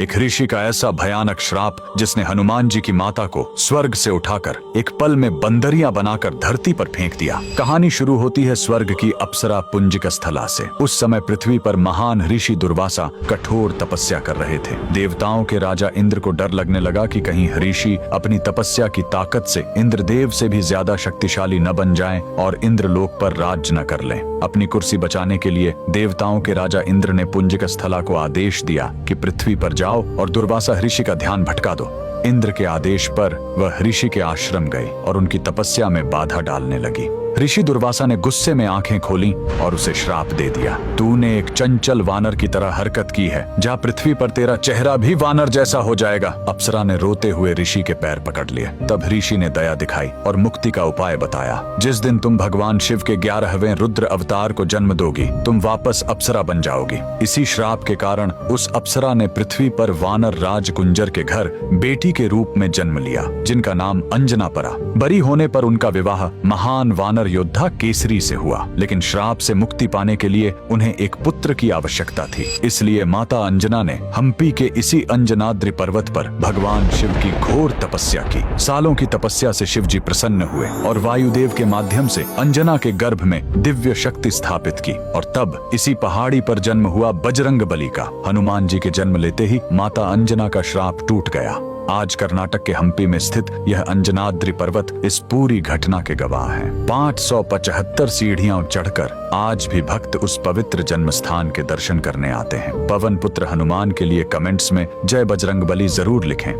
एक ऋषि का ऐसा भयानक श्राप जिसने हनुमान जी की माता को स्वर्ग से उठाकर एक पल में बंदरिया बनाकर धरती पर फेंक दिया। कहानी शुरू होती है स्वर्ग की अप्सरा पुंजिक स्थला से। उस समय पृथ्वी पर महान ऋषि दुर्वासा कठोर तपस्या कर रहे थे। देवताओं के राजा इंद्र को डर लगने लगा कि कहीं ऋषि अपनी तपस्या की ताकत से इंद्रदेव से भी ज्यादा शक्तिशाली न बन जाएं और इंद्रलोक पर राज न कर लें। अपनी कुर्सी बचाने के लिए देवताओं के राजा इंद्र ने पुंजिक स्थला को आदेश दिया कि पृथ्वी पर जाओ और दुर्वासा ऋषि का ध्यान भटका दो। इंद्र के आदेश पर वह ऋषि के आश्रम गए और उनकी तपस्या में बाधा डालने लगी। ऋषि दुर्वासा ने गुस्से में आंखें खोली और उसे श्राप दे दिया। तूने एक चंचल वानर की तरह हरकत की है, जा पृथ्वी पर तेरा चेहरा भी वानर जैसा हो जाएगा। अप्सरा ने रोते हुए ऋषि के पैर पकड़ लिए। तब ऋषि ने दया दिखाई और मुक्ति का उपाय बताया। जिस दिन तुम भगवान शिव के 11वें रुद्र अवतार को जन्म दोगी, तुम वापस अप्सरा बन जाओगी। इसी श्राप के कारण उस अप्सरा ने पृथ्वी पर वानर राज कुंजर के घर बेटी के रूप में जन्म लिया, जिनका नाम अंजना पड़ा। बड़ी होने पर उनका विवाह महान वानर योद्धा केसरी से हुआ, लेकिन श्राप से मुक्ति पाने के लिए उन्हें एक पुत्र की आवश्यकता थी। इसलिए माता अंजना ने हम्पी के इसी अंजनाद्रि पर्वत पर भगवान शिव की घोर तपस्या की। सालों की तपस्या से शिव जी प्रसन्न हुए और वायुदेव के माध्यम से अंजना के गर्भ में दिव्य शक्ति स्थापित की। और तब इसी पहाड़ी पर जन्म हुआ बजरंग बली का। हनुमान जी के जन्म लेते ही माता अंजना का श्राप टूट गया। आज कर्नाटक के हम्पी में स्थित यह अंजनाद्रि पर्वत इस पूरी घटना के गवाह है। 575 सीढ़ियां चढ़कर आज भी भक्त उस पवित्र जन्म स्थान के दर्शन करने आते हैं। पवन पुत्र हनुमान के लिए कमेंट्स में जय बजरंगबली जरूर लिखें।